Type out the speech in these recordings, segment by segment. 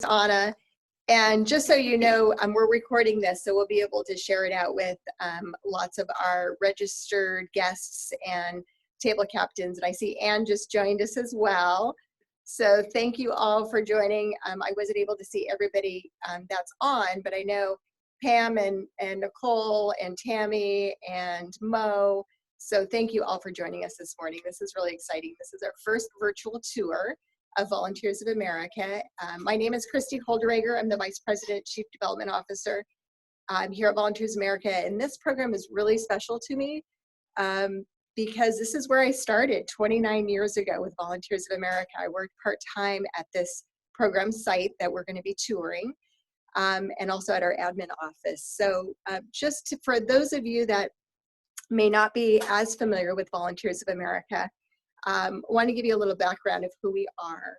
Anna. And just so you know, we're recording this, so we'll be able to share it out with lots of our registered guests and table captains. And I see Anne just joined us as well. So thank you all for joining. I wasn't able to see everybody that's on, but I know Pam and Nicole and Tammy and Mo. So thank you all for joining us this morning. This is really exciting. This is our first virtual tour of Volunteers of America. My name is Christy Holdereger. I'm the Vice President, Chief Development Officer here at Volunteers of America. And this program is really special to me because this is where I started 29 years ago with Volunteers of America. I worked part-time at this program site that we're going to be touring and also at our admin office. So for those of you that may not be as familiar with Volunteers of America, I want to give you a little background of who we are.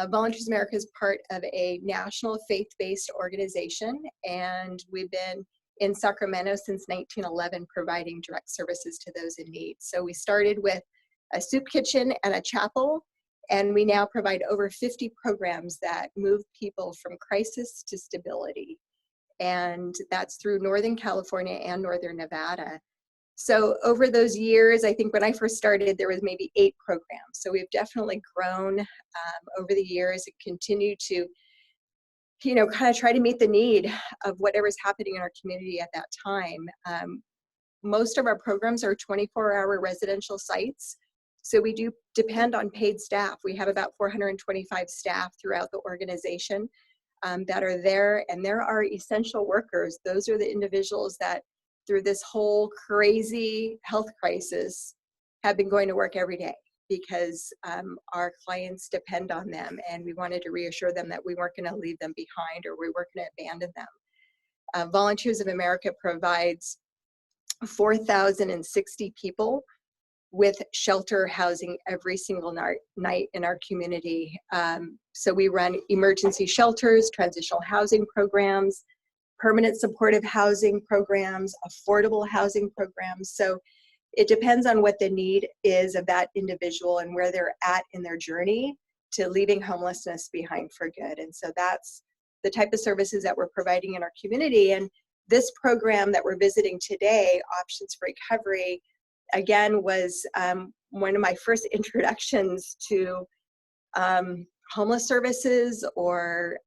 Volunteers of America is part of a national faith-based organization, and we've been in Sacramento since 1911 providing direct services to those in need. So we started with a soup kitchen and a chapel, and we now provide over 50 programs that move people from crisis to stability. And that's through Northern California and Northern Nevada. So over those years, I think when I first started, there was maybe 8 programs. So we've definitely grown over the years and continue to, kind of try to meet the need of whatever's happening in our community at that time. Most of our programs are 24-hour residential sites. So we do depend on paid staff. We have about 425 staff throughout the organization that are there, and there are essential workers. Those are the individuals that through this whole crazy health crisis have been going to work every day because our clients depend on them, and we wanted to reassure them that we weren't going to leave them behind or we weren't going to abandon them. Volunteers of America provides 4,060 people with shelter housing every single night in our community. So we run emergency shelters, transitional housing programs, permanent supportive housing programs, affordable housing programs. So it depends on what the need is of that individual and where they're at in their journey to leaving homelessness behind for good. And so that's the type of services that we're providing in our community. And this program that we're visiting today, Options for Recovery, again, was one of my first introductions to homeless services or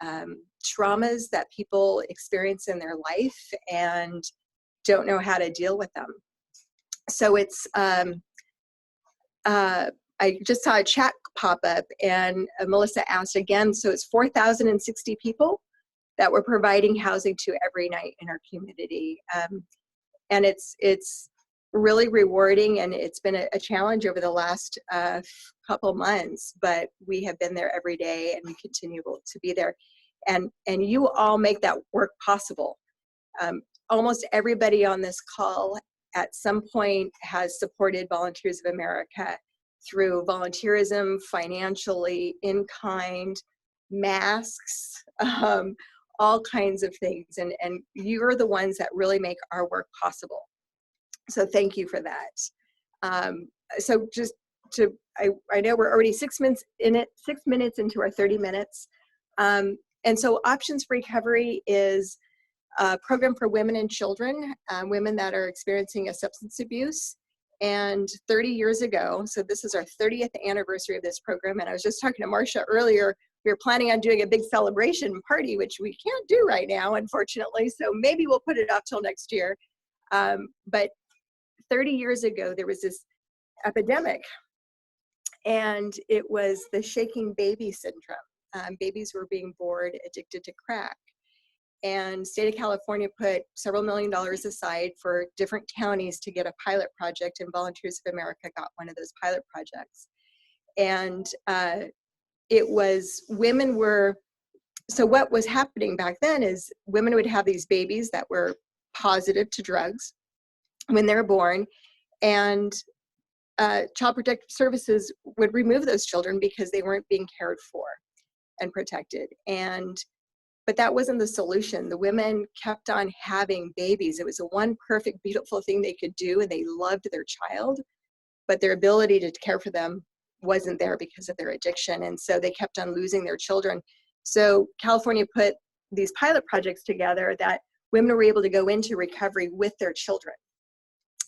traumas that people experience in their life and don't know how to deal with them. So it's, I just saw a chat pop up and Melissa asked again, so it's 4,060 people that we're providing housing to every night in our community. And it's really rewarding, and it's been a challenge over the last couple months, but we have been there every day and we continue to be there. And you all make that work possible. Almost everybody on this call at some point has supported Volunteers of America through volunteerism, financially, in kind, masks, all kinds of things. And you're the ones that really make our work possible. So thank you for that. So just I know we're already 6 minutes into our 30 minutes. And so Options for Recovery is a program for women and children, women that are experiencing a substance abuse. And 30 years ago, so this is our 30th anniversary of this program. And I was just talking to Marsha earlier, we were planning on doing a big celebration party, which we can't do right now, unfortunately. So maybe we'll put it off till next year. But 30 years ago, there was this epidemic, and it was the shaking baby syndrome. Babies were being born addicted to crack. And state of California put several $1 million aside for different counties to get a pilot project, and Volunteers of America got one of those pilot projects. And it was so what was happening back then is women would have these babies that were positive to drugs when they're born, and Child Protective Services would remove those children because they weren't being cared for and protected. But that wasn't the solution. The women kept on having babies. It was the one perfect, beautiful thing they could do, and they loved their child, but their ability to care for them wasn't there because of their addiction. And so they kept on losing their children. So California put these pilot projects together that women were able to go into recovery with their children,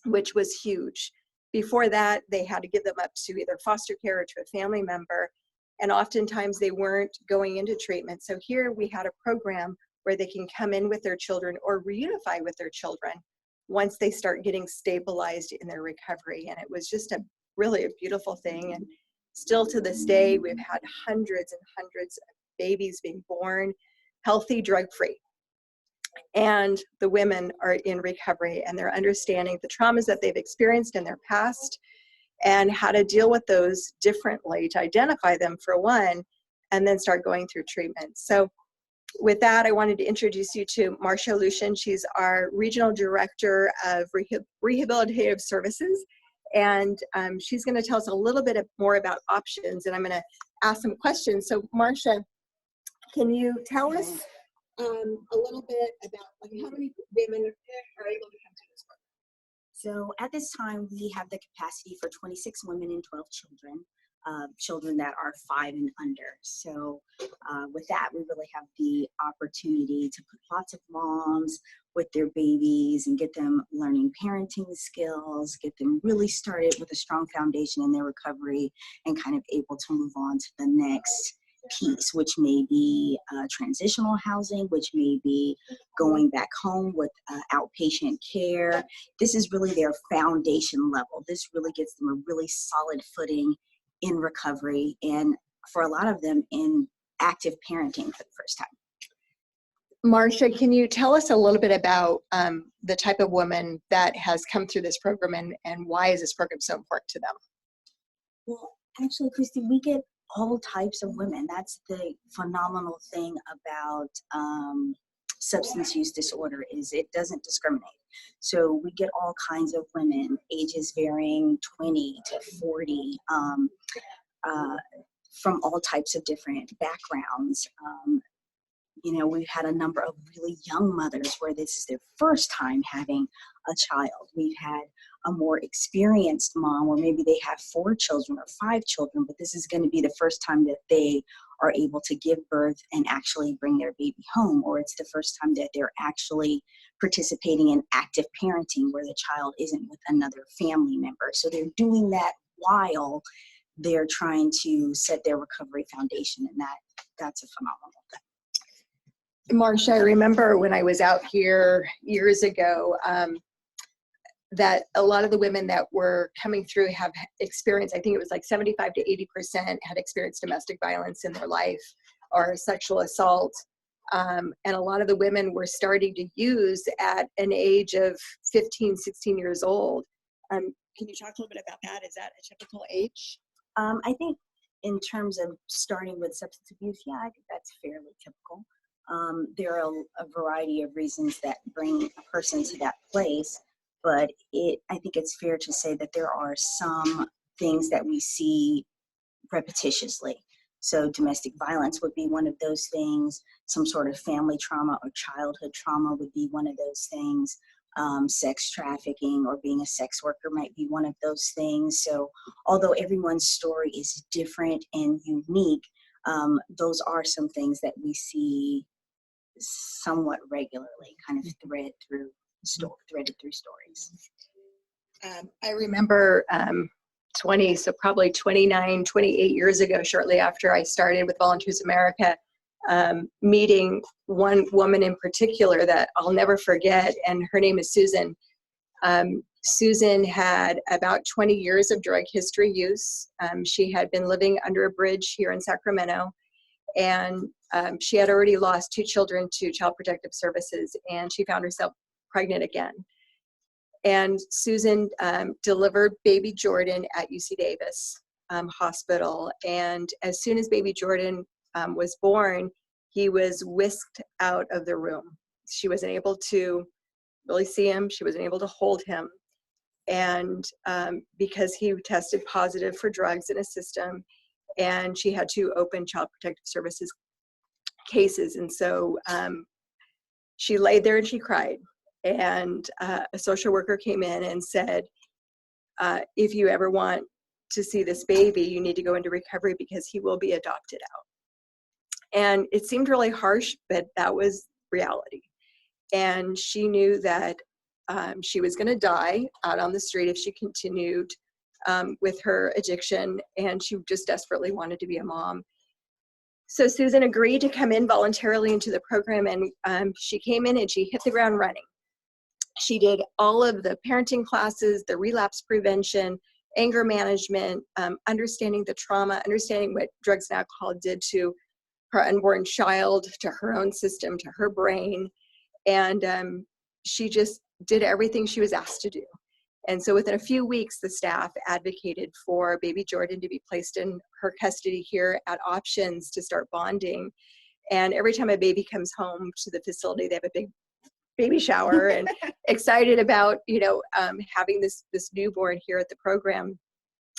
which was huge. Before that, they had to give them up to either foster care or to a family member, and oftentimes they weren't going into treatment. So here we had a program where they can come in with their children or reunify with their children once they start getting stabilized in their recovery. And it was just really a beautiful thing. And still to this day, we've had hundreds and hundreds of babies being born healthy, drug-free. And the women are in recovery, and they're understanding the traumas that they've experienced in their past and how to deal with those differently, to identify them for one, and then start going through treatment. So with that, I wanted to introduce you to Marsha Lucian. She's our Regional Director of Rehabilitative Services, and she's going to tell us a little bit more about options, and I'm going to ask some questions. So Marsha, can you tell us a little bit about how many women are able to come to this program? So at this time, we have the capacity for 26 women and 12 children, children that are 5 and under. So with that, we really have the opportunity to put lots of moms with their babies and get them learning parenting skills, get them really started with a strong foundation in their recovery and kind of able to move on to the next piece, which may be transitional housing, which may be going back home with outpatient care. This is really their foundation level. This really gets them a really solid footing in recovery, and for a lot of them in active parenting for the first time. Marsha, can you tell us a little bit about the type of woman that has come through this program, and why is this program so important to them? Well, actually, Christy, we get all types of women. That's the phenomenal thing about substance use disorder, is it doesn't discriminate. So we get all kinds of women, ages varying 20 to 40, from all types of different backgrounds. You know, we've had a number of really young mothers where this is their first time having a child. We've had a more experienced mom where maybe they have 4 children or 5 children, but this is going to be the first time that they are able to give birth and actually bring their baby home, or it's the first time that they're actually participating in active parenting where the child isn't with another family member. So they're doing that while they're trying to set their recovery foundation, and that's a phenomenal thing. Marsha, I remember when I was out here years ago, that a lot of the women that were coming through have experienced, I think it was like 75 to 80% had experienced domestic violence in their life or sexual assault. And a lot of the women were starting to use at an age of 15, 16 years old. Can you talk a little bit about that? Is that a typical age? I think in terms of starting with substance abuse, yeah, I think that's fairly typical. There are a variety of reasons that bring a person to that place, but I think it's fair to say that there are some things that we see repetitiously. So domestic violence would be one of those things. Some sort of family trauma or childhood trauma would be one of those things. Sex trafficking or being a sex worker might be one of those things. So although everyone's story is different and unique, those are some things that we see somewhat regularly, kind of threaded through stories. I remember so probably 29, 28 years ago, shortly after I started with Volunteers America, meeting one woman in particular that I'll never forget, and her name is Susan. Susan had about 20 years of drug history use. She had been living under a bridge here in Sacramento, and she had already lost 2 children to Child Protective Services, and she found herself pregnant again. And Susan delivered baby Jordan at UC Davis Hospital, and as soon as baby Jordan was born, he was whisked out of the room. She wasn't able to really see him. She wasn't able to hold him. And because he tested positive for drugs in his system, and she had to open Child Protective Services cases. And so she laid there and she cried. And a social worker came in and said, if you ever want to see this baby, you need to go into recovery because he will be adopted out. And it seemed really harsh, but that was reality. And she knew that she was going to die out on the street if she continued with her addiction, and she just desperately wanted to be a mom. So Susan agreed to come in voluntarily into the program, and she came in and she hit the ground running. She did all of the parenting classes, the relapse prevention, anger management, understanding the trauma, understanding what drugs and alcohol did to her unborn child, to her own system, to her brain. And she just did everything she was asked to do. And so within a few weeks, the staff advocated for baby Jordan to be placed in her custody here at Options to start bonding. And every time a baby comes home to the facility, they have a big baby shower and excited about, having this newborn here at the program.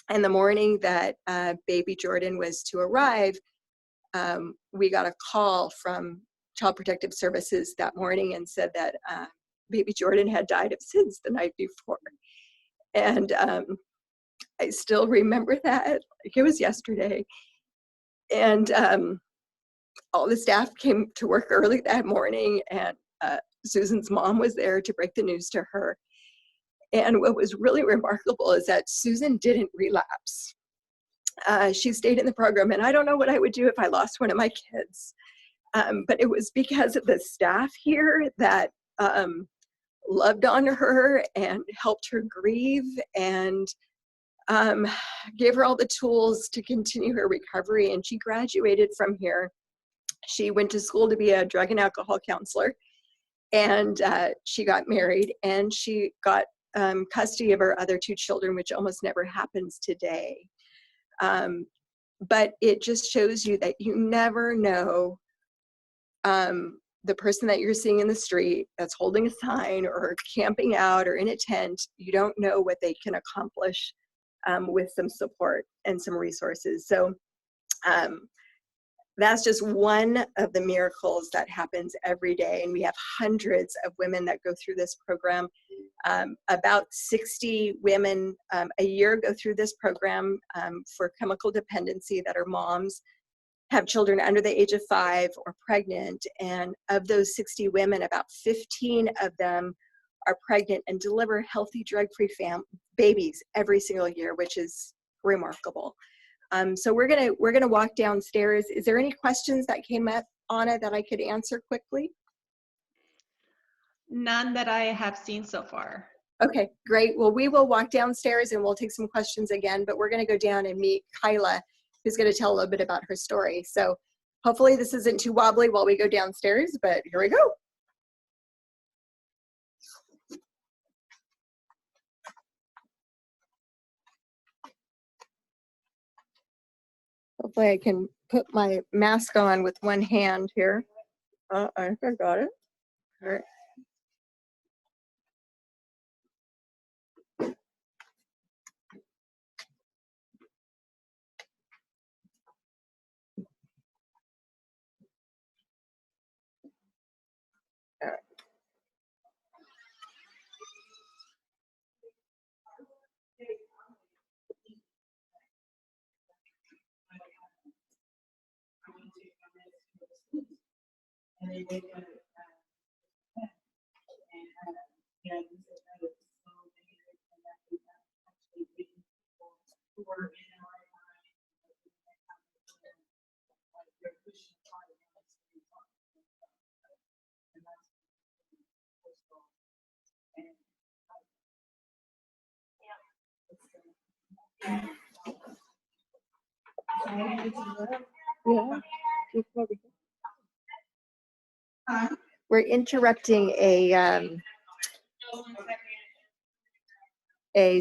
And the morning that baby Jordan was to arrive, we got a call from Child Protective Services that morning and said that baby Jordan had died of SIDS the night before. And I still remember that like it was yesterday. And all the staff came to work early that morning, and Susan's mom was there to break the news to her. And what was really remarkable is that Susan didn't relapse. She stayed in the program, and I don't know what I would do if I lost one of my kids. But it was because of the staff here that loved on her and helped her grieve and gave her all the tools to continue her recovery. And she graduated from here. She went to school to be a drug and alcohol counselor, and she got married, and she got custody of her other two children, which almost never happens today. But it just shows you that you never know the person that you're seeing in the street that's holding a sign or camping out or in a tent. You don't know what they can accomplish with some support and some resources. So that's just one of the miracles that happens every day. And we have hundreds of women that go through this program. About 60 women a year go through this program for chemical dependency that are moms, have children under the age of 5 or pregnant. And of those 60 women, about 15 of them are pregnant and deliver healthy drug-free babies every single year, which is remarkable. So we're gonna walk downstairs. Is there any questions that came up, Anna, that I could answer quickly? None that I have seen so far. Okay, great. Well, we will walk downstairs and we'll take some questions again, but we're gonna go down and meet Kyla, who's gonna tell a little bit about her story. So hopefully this isn't too wobbly while we go downstairs, but here we go. Hopefully I can put my mask on with one hand here. I think I got it. All right. All right. Yeah. We're interrupting a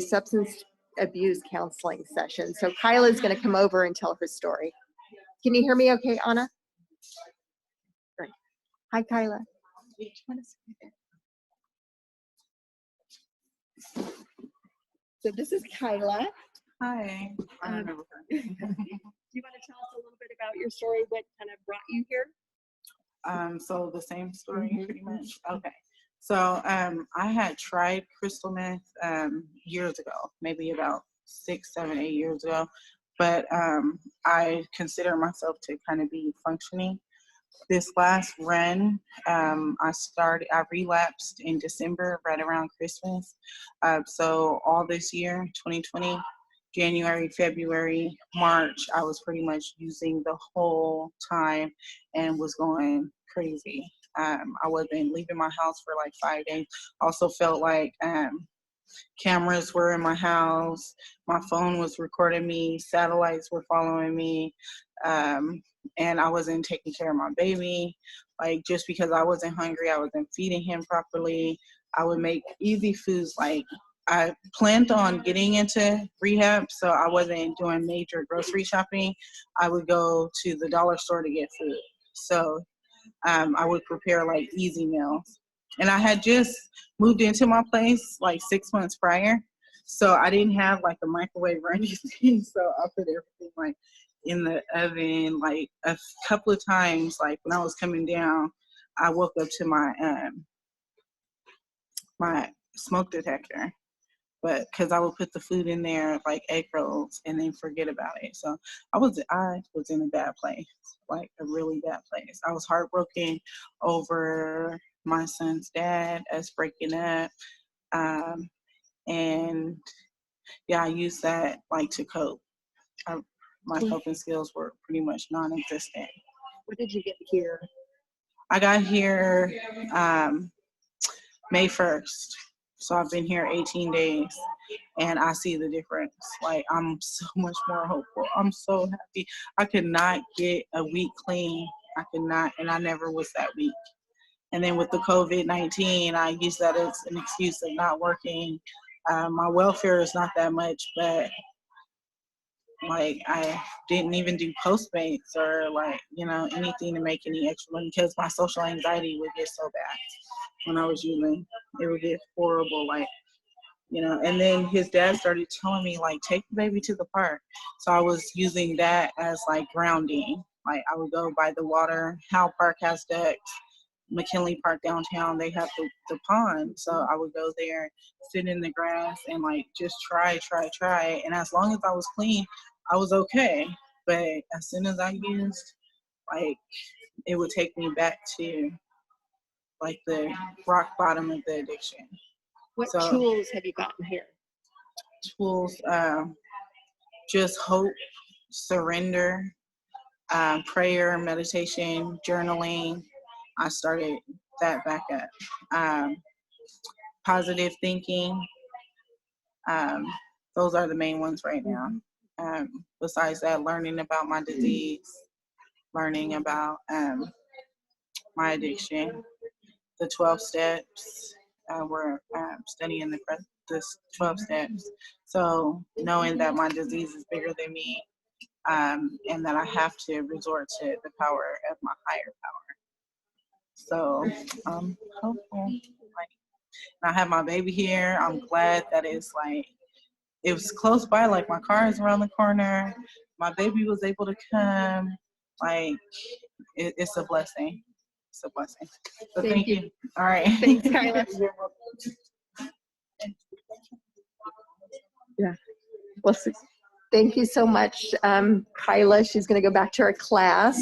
substance abuse counseling session. So Kyla is going to come over and tell her story. Can you hear me okay, Anna? Great. Hi, Kyla. So this is Kyla. Hi. I don't know. Do you want to tell us a little bit about your story? What kind of brought you here? So the same story pretty much. Okay. So I had tried crystal meth years ago, maybe about 6, 7, 8 years ago, but I consider myself to kind of be functioning. This last run, I relapsed in December, right around Christmas. So all this year, 2020, January, February, March, I was pretty much using the whole time and was going crazy. I wasn't leaving my house for like 5 days. Also felt like cameras were in my house. My phone was recording me. Satellites were following me. And I wasn't taking care of my baby. Like, just because I wasn't hungry, I wasn't feeding him properly. I would make easy foods. Like, I planned on getting into rehab, so I wasn't doing major grocery shopping. I would go to the dollar store to get food. So I would prepare like easy meals. And I had just moved into my place like 6 months prior. So I didn't have like a microwave or anything. So I put everything like in the oven. Like a couple of times, like when I was coming down, I woke up to my smoke detector. But because I would put the food in there, like egg rolls, and then forget about it. So I was in a bad place, like a really bad place. I was heartbroken over my son's dad, us breaking up. And yeah, I used that like to cope. My coping skills were pretty much non-existent. What did you get here? I got here May 1st. So I've been here 18 days and I see the difference. Like, I'm so much more hopeful. I'm so happy. I could not get a week clean. I could not, and I never was that weak. And then with the COVID-19, I use that as an excuse of not working. My welfare is not that much, but like I didn't even do Postmates or like, anything to make any extra money because my social anxiety would get so bad when I was using. It would get horrible, like, and then his dad started telling me like, take the baby to the park. So I was using that as like grounding. Like, I would go by the water. Howell Park has ducks. McKinley Park downtown, they have the pond. So I would go there, sit in the grass and like just try. And as long as I was clean, I was okay. But as soon as I used, like, it would take me back to like the rock bottom of the addiction. What tools have you gotten here? Tools, just hope, surrender, prayer, meditation, journaling. I started that back up. Positive thinking. Those are the main ones right now. Besides that, learning about my disease, learning about my addiction, the 12 steps. We're studying the 12 steps. So knowing that my disease is bigger than me, and that I have to resort to the power of my higher power. So I'm hopeful. Like, I have my baby here. I'm glad that it's like, it was close by, like my car is around the corner. My baby was able to come. Like, it's a blessing. It's a blessing. So thank you. All right. Thanks, Kyla. Yeah. Well, thank you so much, Kyla. She's going to go back to her class.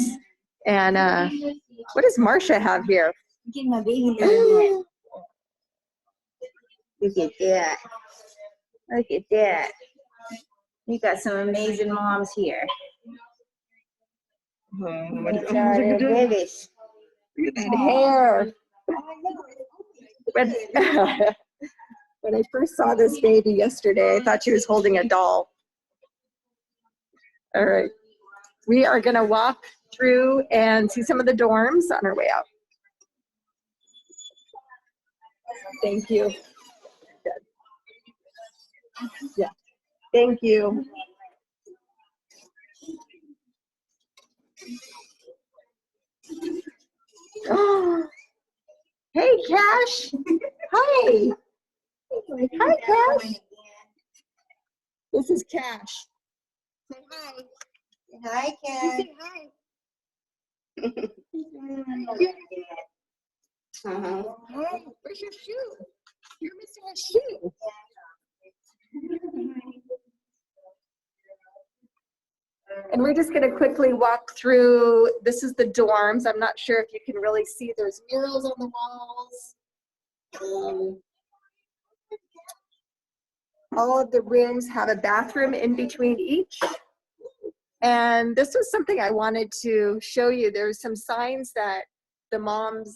And what does Marsha have here? Get my baby there. Look at that. Look at that. You got some amazing moms here. Look at their babies. Look at that hair. When I first saw this baby yesterday, I thought she was holding a doll. All right. We are going to walk through and see some of the dorms on our way out. Thank you. Yeah. Thank you. Oh, hey, Cash. Hi. Hi, Cash. This is Cash. Say hi. Hi, Ken. Say hi. Hi. Where's your shoe? You're missing a shoe. And we're just going to quickly walk through, this is the dorms. I'm not sure if you can really see, there's murals on the walls. All of the rooms have a bathroom in between each. And this was something I wanted to show you. There's some signs that the moms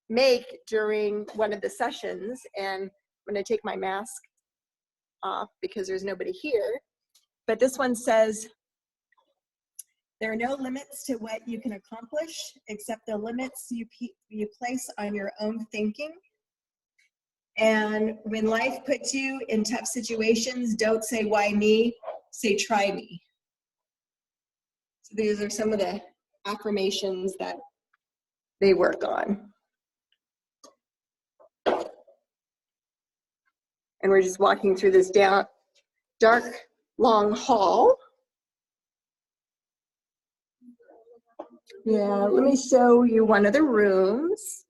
make during one of the sessions. And I'm going to take my mask off because there's nobody here. But this one says, there are no limits to what you can accomplish except the limits you place on your own thinking. And when life puts you in tough situations, don't say, why me? Say, try me. So these are some of the affirmations that they work on. And we're just walking through this dark, long hall. Yeah, let me show you one of the rooms.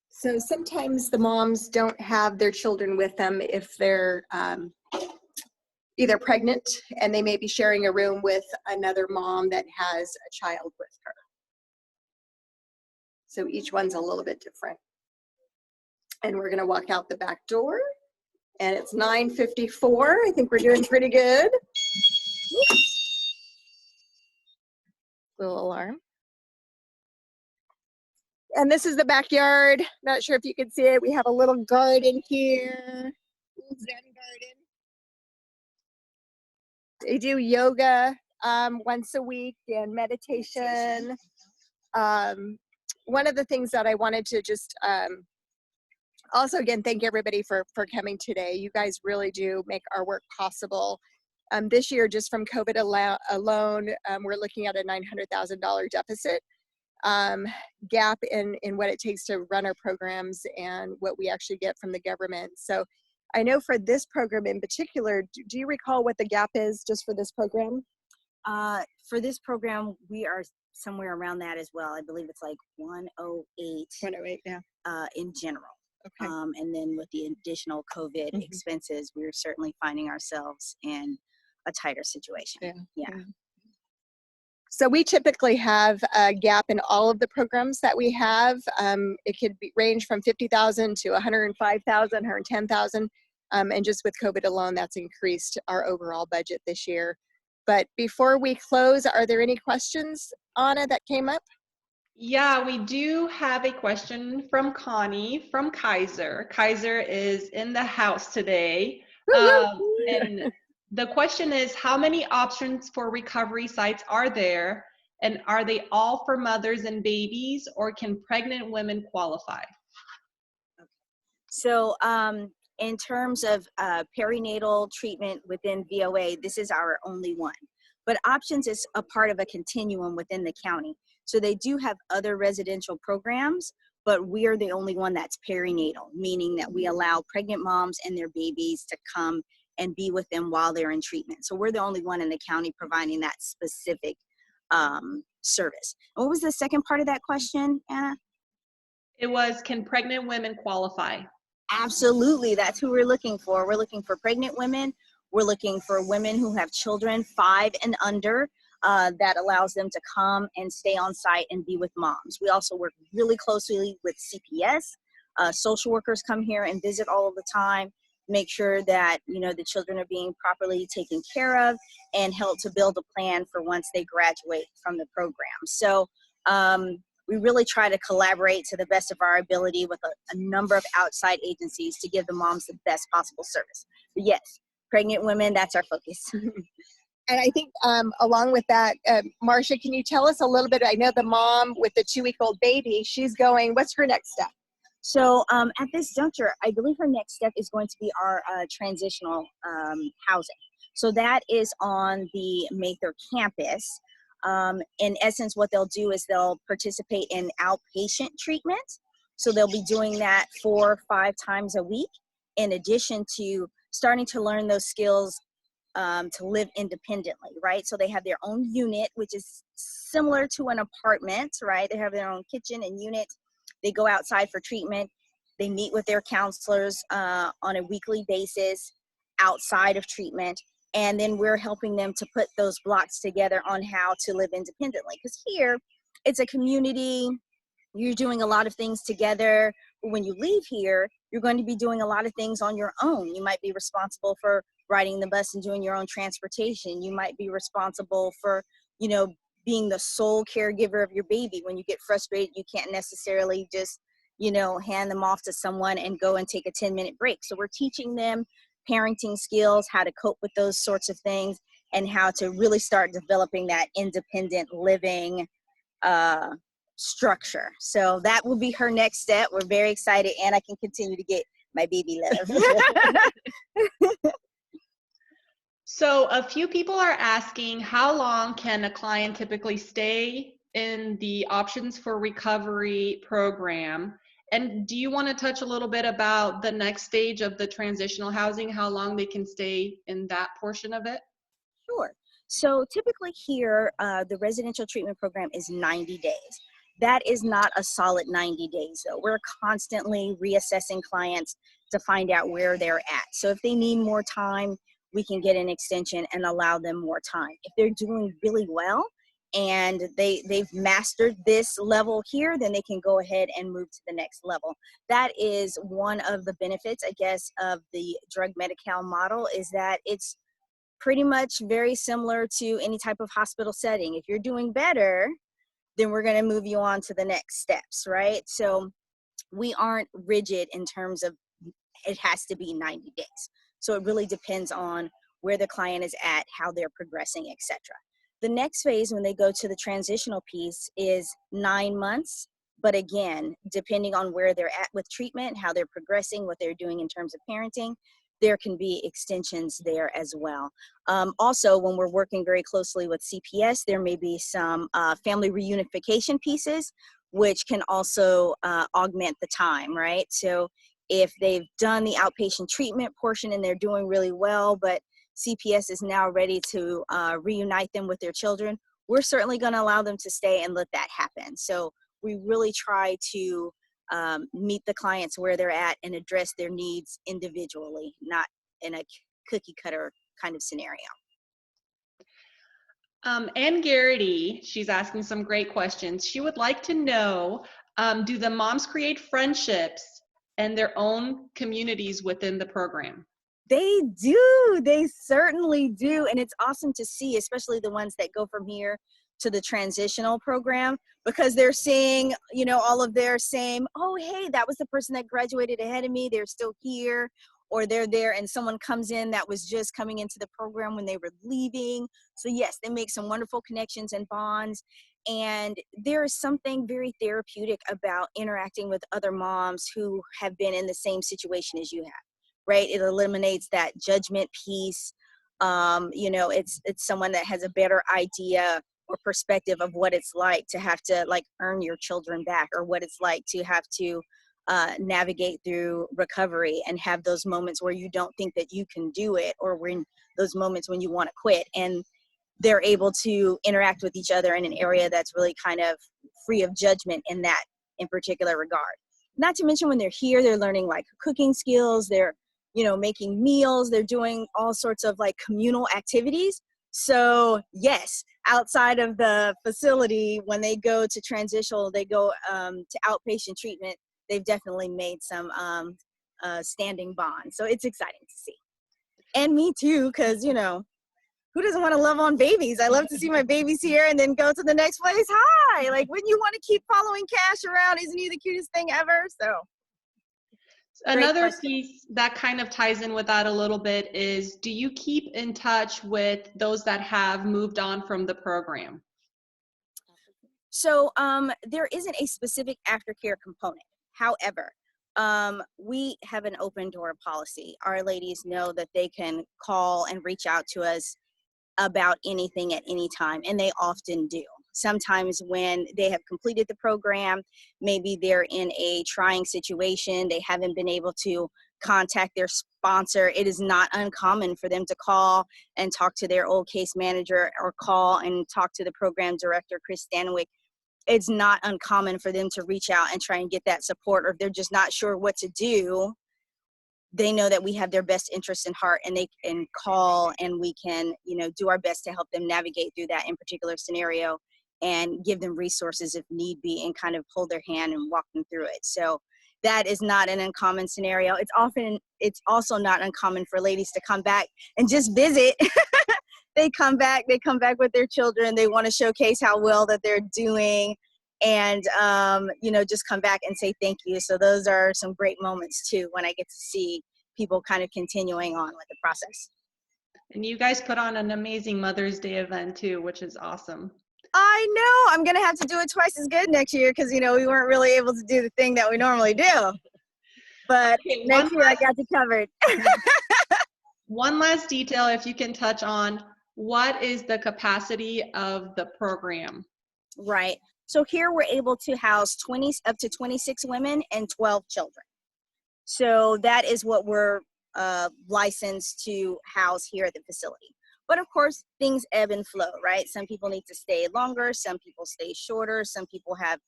So sometimes the moms don't have their children with them if they're either pregnant and they may be sharing a room with another mom that has a child with her. So each one's a little bit different. And we're gonna walk out the back door and it's 9:54. I think we're doing pretty good. Little alarm. And this is the backyard. Not sure if you can see it. We have a little garden here. Little Zen garden. They do yoga once a week and meditation. One of the things that I wanted to just also, again, thank everybody for coming today. You guys really do make our work possible. This year, just from COVID alone, we're looking at a $900,000 deficit. Gap in what it takes to run our programs and what we actually get from the government. So I know for this program in particular, do you recall what the gap is just for this program? For this program, we are somewhere around that as well. I believe it's like 108. 108, yeah. In general. Okay. And then with the additional COVID expenses, we're certainly finding ourselves in a tighter situation. Yeah. So we typically have a gap in all of the programs that we have. It could range from 50,000 to 105,000, 110,000. And just with COVID alone, that's increased our overall budget this year. But before we close, are there any questions, Anna, that came up? Yeah, we do have a question from Connie from Kaiser. Kaiser is in the house today. And the question is, how many options for recovery sites are there? And are they all for mothers and babies, or can pregnant women qualify? So in terms of perinatal treatment within VOA, this is our only one. But options is a part of a continuum within the county. So they do have other residential programs, but we are the only one that's perinatal, meaning that we allow pregnant moms and their babies to come and be with them while they're in treatment. So we're the only one in the county providing that specific service. What was the second part of that question, Anna? It was, can pregnant women qualify? Absolutely, that's who we're looking for. We're looking for pregnant women. We're looking for women who have children 5 and under. That allows them to come and stay on site and be with moms. We also work really closely with CPS. Social workers come here and visit all of the time, make sure that the children are being properly taken care of, and help to build a plan for once they graduate from the program. So we really try to collaborate to the best of our ability with a number of outside agencies to give the moms the best possible service. But yes, pregnant women, that's our focus. And I think along with that, Marsha, can you tell us a little bit? I know the mom with the 2-week-old baby, she's going, what's her next step? So at this juncture, I believe her next step is going to be our transitional housing. So that is on the Mather campus. In essence, what they'll do is they'll participate in outpatient treatment. So they'll be doing that 4 or 5 times a week, in addition to starting to learn those skills to live independently, right? So they have their own unit, which is similar to an apartment, right? They have their own kitchen and unit. They go outside for treatment. They meet with their counselors on a weekly basis outside of treatment. And then we're helping them to put those blocks together on how to live independently. Because here, it's a community. You're doing a lot of things together. But when you leave here, you're going to be doing a lot of things on your own. You might be responsible for riding the bus and doing your own transportation. You might be responsible for, you know, being the sole caregiver of your baby. When you get frustrated, you can't necessarily just, you know, hand them off to someone and go and take a 10-minute break. So we're teaching them parenting skills, how to cope with those sorts of things, and how to really start developing that independent living structure. So that will be her next step. We're very excited, and I can continue to get my baby love. So a few people are asking, how long can a client typically stay in the Options for Recovery program? And do you want to touch a little bit about the next stage of the transitional housing, how long they can stay in that portion of it? Sure. So typically here, the residential treatment program is 90 days. That is not a solid 90 days though. We're constantly reassessing clients to find out where they're at. So if they need more time, we can get an extension and allow them more time. If they're doing really well and they've mastered this level here, then they can go ahead and move to the next level. That is one of the benefits, I guess, of the drug Medi-Cal model, is that it's pretty much very similar to any type of hospital setting. If you're doing better, then we're going to move you on to the next steps, right? So we aren't rigid in terms of it has to be 90 days. So it really depends on where the client is at, how they're progressing, etc. The next phase when they go to the transitional piece is 9 months. But again, depending on where they're at with treatment, how they're progressing, what they're doing in terms of parenting, there can be extensions there as well. Also, when we're working very closely with CPS, there may be some family reunification pieces, which can also augment the time, right? So if they've done the outpatient treatment portion and they're doing really well, but CPS is now ready to reunite them with their children, we're certainly going to allow them to stay and let that happen. So we really try to meet the clients where they're at and address their needs individually, not in a cookie cutter kind of scenario. Ann Garrity, she's asking some great questions. She would like to know, do the moms create friendships and their own communities within the program? They do. They certainly do. And it's awesome to see, especially the ones that go from here to the transitional program, because they're seeing, you know, all of their same, oh, hey, that was the person that graduated ahead of me. They're still here. Or they're there and someone comes in that was just coming into the program when they were leaving. So yes, they make some wonderful connections and bonds. And there is something very therapeutic about interacting with other moms who have been in the same situation as you have. Right? It eliminates that judgment piece. You know, it's someone that has a better idea or perspective of what it's like to have to like earn your children back, or what it's like to have to navigate through recovery and have those moments where you don't think that you can do it, or when those moments when you want to quit, and they're able to interact with each other in an area that's really kind of free of judgment in particular regard. Not to mention when they're here, they're learning like cooking skills, they're, you know, making meals, they're doing all sorts of like communal activities. So yes, outside of the facility, when they go to transitional, they go to outpatient treatment, they've definitely made some standing bonds. So it's exciting to see. And me too, because, you know, who doesn't want to love on babies? I love to see my babies here and then go to the next place. Hi, like, wouldn't you want to keep following Cash around? Isn't he the cutest thing ever? So another piece that kind of ties in with that a little bit is, do you keep in touch with those that have moved on from the program? So there isn't a specific aftercare component. However, we have an open door policy. Our ladies know that they can call and reach out to us about anything at any time, and they often do. sometimes when they have completed the program, maybe they're in a trying situation, they haven't been able to contact their sponsor. It is not uncommon for them to call and talk to their old case manager, or call and talk to the program director, Chris Stanwyck. It's not uncommon for them to reach out and try and get that support, or if they're just not sure what to do, they know that we have their best interest in heart, and they can call, and we can, do our best to help them navigate through that in particular scenario, and give them resources if need be, and kind of hold their hand and walk them through it. So that is not an uncommon scenario. It's also not uncommon for ladies to come back and just visit. They come back with their children. They want to showcase how well that they're doing, and just come back and say thank you. So those are some great moments too, when I get to see people kind of continuing on with the process. And you guys put on an amazing Mother's Day event too, which is awesome. I know. I'm gonna have to do it twice as good next year, because we weren't really able to do the thing that we normally do. But Okay, next year I got you covered. One last detail, if you can touch on, what is the capacity of the program? Right. So here we're able to house up to 26 women and 12 children. So that is what we're licensed to house here at the facility. But of course, things ebb and flow, right? Some people need to stay longer, some people stay shorter, some people have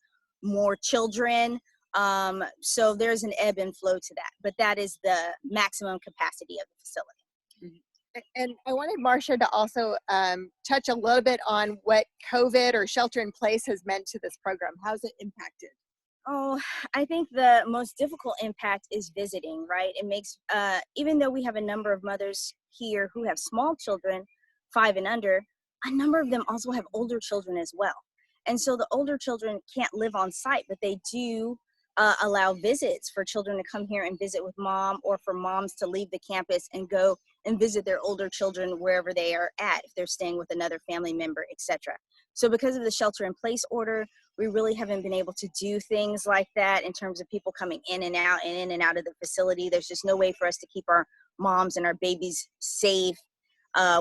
more children. So there's an ebb and flow to that, but that is the maximum capacity of the facility. And I wanted Marsha to also touch a little bit on what COVID or shelter in place has meant to this program. How's it impacted? Oh, I think the most difficult impact is visiting, right? It makes, even though we have a number of mothers here who have small children, 5 and under, a number of them also have older children as well. And so the older children can't live on site, but they do allow visits for children to come here and visit with mom, or for moms to leave the campus and go and visit their older children wherever they are at, if they're staying with another family member, etc. So because of the shelter in place order, we really haven't been able to do things like that in terms of people coming in and out of the facility. There's just no way for us to keep our moms and our babies safe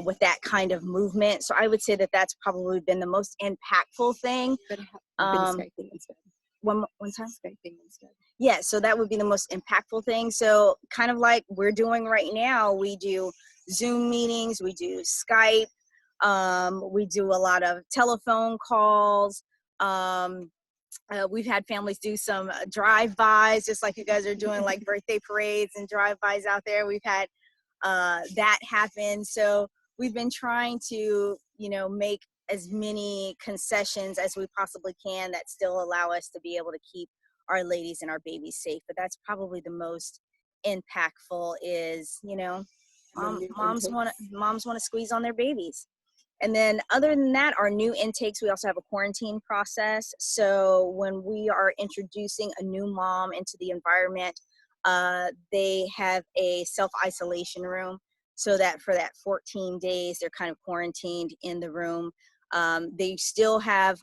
with that kind of movement. So I would say that that's probably been the most impactful thing. But Skyping instead. One time? Skyping instead. Yeah, so that would be the most impactful thing. So kind of like we're doing right now, we do Zoom meetings, we do Skype, we do a lot of telephone calls. We've had families do some drive-bys, just like you guys are doing, like birthday parades and drive-bys out there. We've had that happen. So we've been trying to, make as many concessions as we possibly can that still allow us to be able to keep our ladies and our babies safe. But that's probably the most impactful is, moms want to squeeze on their babies. And then other than that, our new intakes, we also have a quarantine process. So when we are introducing a new mom into the environment, they have a self-isolation room, so that for that 14 days, they're kind of quarantined in the room. They still have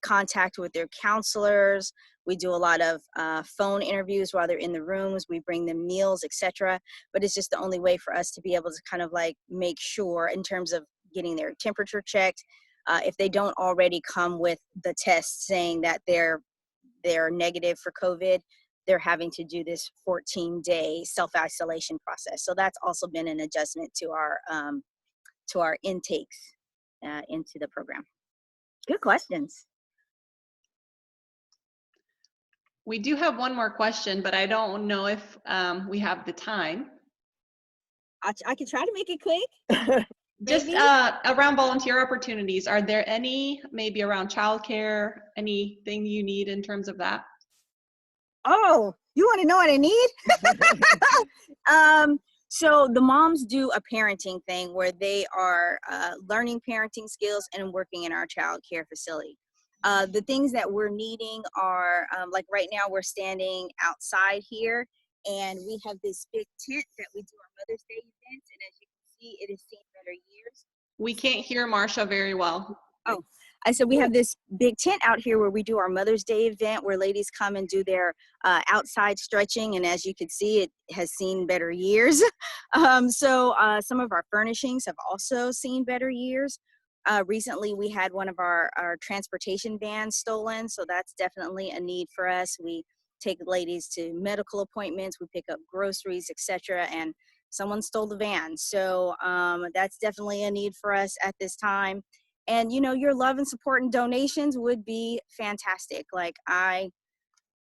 contact with their counselors. We do a lot of phone interviews while they're in the rooms. We bring them meals, etc. But it's just the only way for us to be able to kind of like make sure in terms of getting their temperature checked. If they don't already come with the test saying that they're negative for COVID, they're having to do this 14-day self-isolation process. So that's also been an adjustment to our intakes into the program. Good questions. We do have one more question, but I don't know if we have the time. I can try to make it quick. Just around volunteer opportunities, are there any, maybe around childcare, anything you need in terms of that? Oh, you want to know what I need? So the moms do a parenting thing where they are learning parenting skills and working in our child care facility. The things that we're needing are, like right now we're standing outside here, and we have this big tent that we do our Mother's Day events, and as you can see, it has seen better years. We can't hear Marsha very well. Oh, I said we have this big tent out here where we do our Mother's Day event, where ladies come and do their outside stretching, and as you can see, it has seen better years. So some of our furnishings have also seen better years. Recently, we had one of our transportation vans stolen, so that's definitely a need for us. We take ladies to medical appointments, we pick up groceries, etc., and someone stole the van. So that's definitely a need for us at this time. And you know, your love and support and donations would be fantastic. Like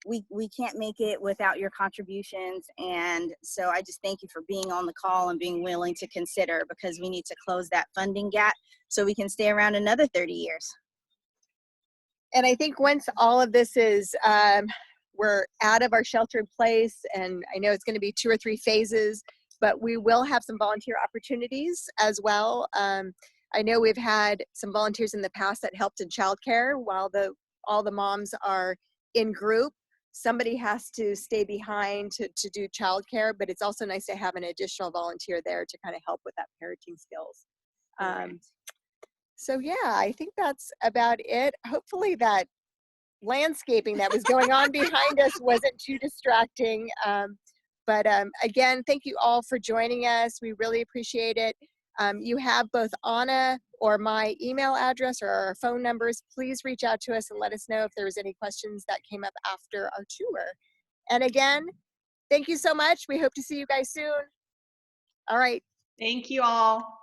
we can't make it without your contributions, and so I just thank you for being on the call and being willing to consider, because we need to close that funding gap so we can stay around another 30 years. And I think once all of this is, we're out of our shelter in place, and I know it's going to be 2 or 3 phases, but we will have some volunteer opportunities as well. I know we've had some volunteers in the past that helped in childcare while all the moms are in group. Somebody has to stay behind to do childcare, but it's also nice to have an additional volunteer there to kind of help with that parenting skills. So yeah, I think that's about it. Hopefully that landscaping that was going on behind us wasn't too distracting. But again, thank you all for joining us. We really appreciate it. You have both Anna or my email address or our phone numbers. Please reach out to us and let us know if there was any questions that came up after our tour. And again, thank you so much. We hope to see you guys soon. All right. Thank you all.